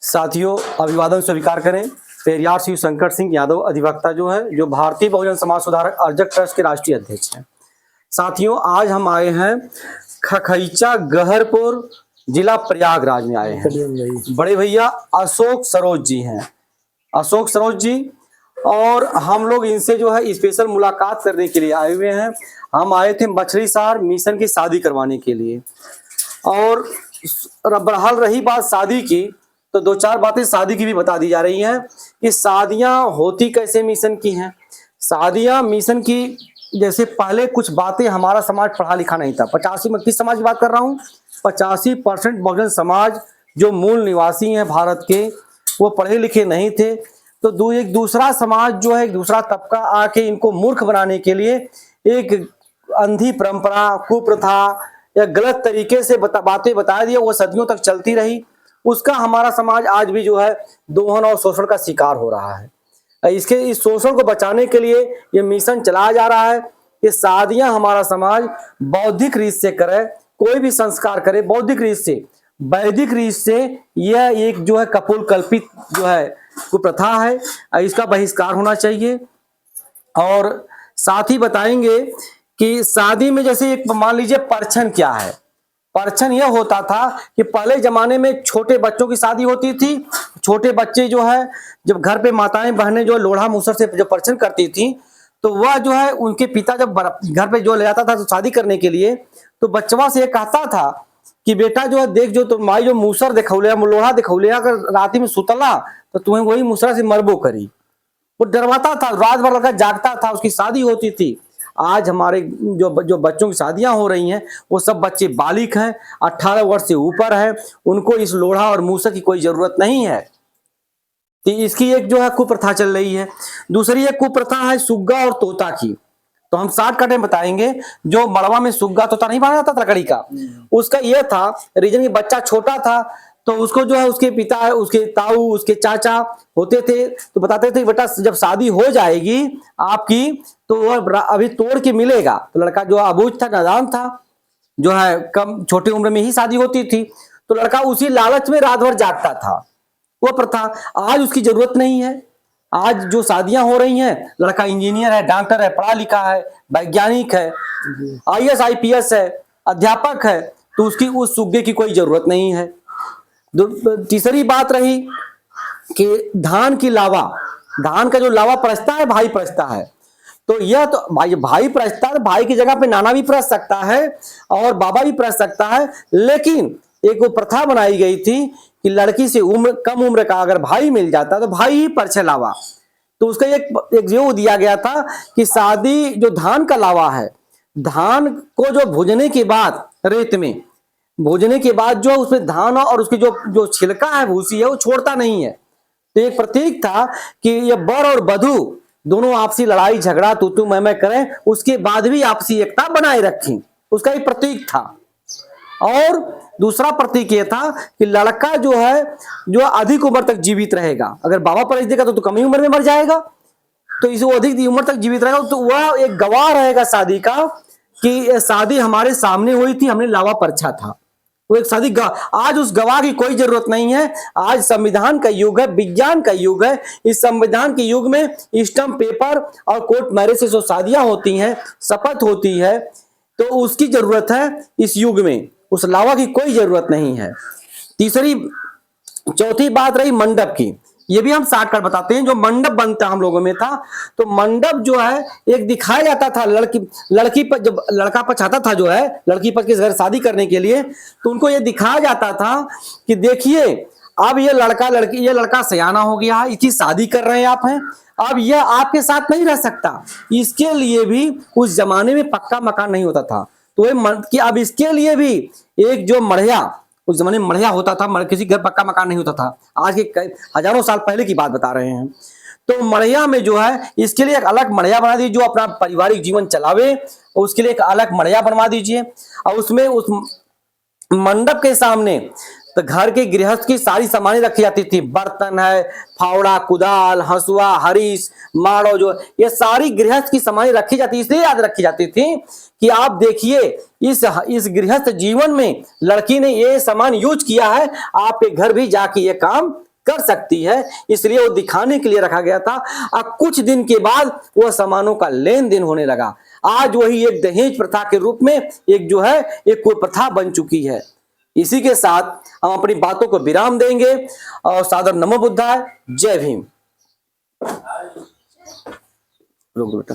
साथियों, अभिवादन स्वीकार करें। पेरियार शिव शंकर सिंह यादव अधिवक्ता जो भारतीय बहुजन समाज सुधारक अर्जक ट्रस्ट के राष्ट्रीय अध्यक्ष हैं। साथियों, आज हम आए हैं खखईचा गहरपुर जिला प्रयागराज में आए हैं। बड़े भैया अशोक सरोज जी हैं, अशोक सरोज जी, और हम लोग इनसे स्पेशल मुलाकात करने के लिए आए हुए हैं। हम आए थे मछली शहर मिशन की शादी करवाने के लिए, और बहरहाल रही बात शादी की, तो दो चार बातें शादी की भी बता दी जा रही हैं कि शादियां होती कैसे मिशन की हैं। शादियां मिशन की, जैसे पहले कुछ बातें, हमारा समाज पढ़ा लिखा नहीं था। 85 में किस समाज की बात कर रहा हूँ, 85% बहुजन समाज जो मूल निवासी हैं भारत के, वो पढ़े लिखे नहीं थे। तो एक दूसरा समाज एक दूसरा तबका आके इनको मूर्ख बनाने के लिए एक अंधी परंपरा, कुप्रथा या गलत तरीके से बातें बता दी, वो सदियों तक चलती रही। उसका हमारा समाज आज भी दोहन और शोषण का शिकार हो रहा है। इस शोषण को बचाने के लिए ये मिशन चलाया जा रहा है कि शादियां हमारा समाज बौद्धिक रीत से करे, कोई भी संस्कार करे बौद्धिक रीत से, वैदिक रीत से। यह एक कपोल कल्पित कुप्रथा है, इसका बहिष्कार होना चाहिए। और साथ ही बताएंगे कि शादी में जैसे एक मान लीजिए परछन क्या है। परछन यह होता था कि पहले जमाने में छोटे बच्चों की शादी होती थी। छोटे बच्चे जब घर पे माताएं बहनें लोढ़ा मूसर से जो परछन करती थी, तो वह उनके पिता जब घर पे ले जाता था तो शादी करने के लिए, तो बच्चवा से कहता था कि बेटा देख तो माई जो मूसर दिखौले, लोढ़ा दिखौले, अगर रात में सुतला तो तुम्हें वही मूसरा से मरबो करी। वो डरवाता था, रात भर लड़का जागता था, उसकी शादी होती थी। आज हमारे जो बच्चों की शादियां हो रही हैं, वो सब बच्चे बालिग हैं, 18 वर्ष से ऊपर हैं, उनको इस लोढ़ा और मूसर की कोई जरूरत नहीं है। तो इसकी एक कुप्रथा चल रही है। दूसरी एक कुप्रथा है सुग्गा और तोता की। तो हम शॉर्टकट में बताएंगे, जो मड़वा में सुग्गा तोता नहीं बना जाता था लकड़ी का, उसका यह था रीजन कि बच्चा छोटा था, तो उसको उसके पिता, उसके ताऊ, उसके चाचा होते थे, तो बताते थे बेटा जब शादी हो जाएगी आपकी, तो वह अभी तोड़ के मिलेगा। तो लड़का अबूझ था, नादान था, कम छोटी उम्र में ही शादी होती थी, तो लड़का उसी लालच में रात भर जागता था। वो प्रथा आज उसकी जरूरत नहीं है। आज जो शादियां हो रही हैं, लड़का इंजीनियर है, डॉक्टर है, पढ़ा लिखा है, वैज्ञानिक है, IAS IPS है, अध्यापक है, तो उसकी उस सुग्गे की कोई जरूरत नहीं है। तीसरी बात रही कि धान की लावा, धान का जो लावा परसता है, भाई परसता है, तो यह तो भाई परसता है, भाई की जगह पे नाना भी परस सकता है और बाबा भी परस सकता है। लेकिन एक वो प्रथा बनाई गई थी कि लड़की से कम उम्र का अगर भाई मिल जाता तो भाई ही परछे लावा। तो उसका एक जो दिया गया था कि शादी जो धान का लावा है, धान को भूनने के बाद, रेत में भूनने के बाद उसमें धान और उसकी जो छिलका है, भूसी है, वो छोड़ता नहीं है। तो एक प्रतीक था कि ये वर और वधू दोनों आपसी लड़ाई झगड़ा तू मैं करें, उसके बाद भी आपसी एकता बनाए रखें, उसका एक प्रतीक था। और दूसरा प्रतीक ये था कि लड़का जो अधिक उम्र तक जीवित रहेगा। अगर बाबा परस देगा तो कम ही उम्र में मर जाएगा, तो इसे अधिक उम्र तक जीवित रहेगा, तो वह एक गवाह रहेगा शादी का कि शादी हमारे सामने हुई थी, हमने लावा परछा था। वो एक शादी आज उस गवाह की कोई जरूरत नहीं है। आज संविधान का युग है, विज्ञान का युग है। इस संविधान के युग में स्टंप पेपर और कोर्ट मैरिज से जो शादियां होती हैं, शपथ होती है, तो उसकी जरूरत है इस युग में, उस लावा की कोई जरूरत नहीं है। चौथी बात रही मंडप की। ये भी हम शॉर्टकट बताते हैं। जो मंडप बनता हम लोगों में था, तो मंडप एक दिखाया जाता था लड़की पर, जब लड़का पछाता था लड़की पर किस घर शादी करने के लिए, तो उनको ये दिखाया जाता था कि देखिए अब ये लड़का सयाना हो गया है, इसकी शादी कर रहे हैं आप हैं, अब यह आपके साथ नहीं रह सकता। इसके लिए भी उस जमाने में पक्का मकान नहीं होता था, तो कि अब इसके लिए भी एक जो मढ़िया, उस जमाने में मढ़िया होता था, किसी घर पक्का मकान नहीं होता था। आज के हजारों साल पहले की बात बता रहे हैं। तो मढ़िया में इसके लिए एक अलग मढ़िया बना दीजिए, जो अपना पारिवारिक जीवन चलावे, उसके लिए एक अलग मढ़िया बनवा दीजिए। और उसमें उस मंडप के सामने तो घर के गृहस्थ की सारी सामानें रखी जाती थी। बर्तन है, फावड़ा, कुदाल, हंसुआ, हरीश, माड़ो, ये सारी गृहस्थ की सामानें रखी जाती, इसलिए याद रखी जाती थी कि आप देखिए इस गृहस्थ जीवन में लड़की ने ये सामान यूज किया है, आपके घर भी जाके ये काम कर सकती है, इसलिए वो दिखाने के लिए रखा गया था। अब कुछ दिन के बाद वह सामानों का लेन देन होने लगा। आज वही एक दहेज प्रथा के रूप में एक जो है एक कुप्रथा बन चुकी है। इसी के साथ हम अपनी बातों को विराम देंगे और सादर नमो बुद्धाय, जय भीम। रुक दो बेटा।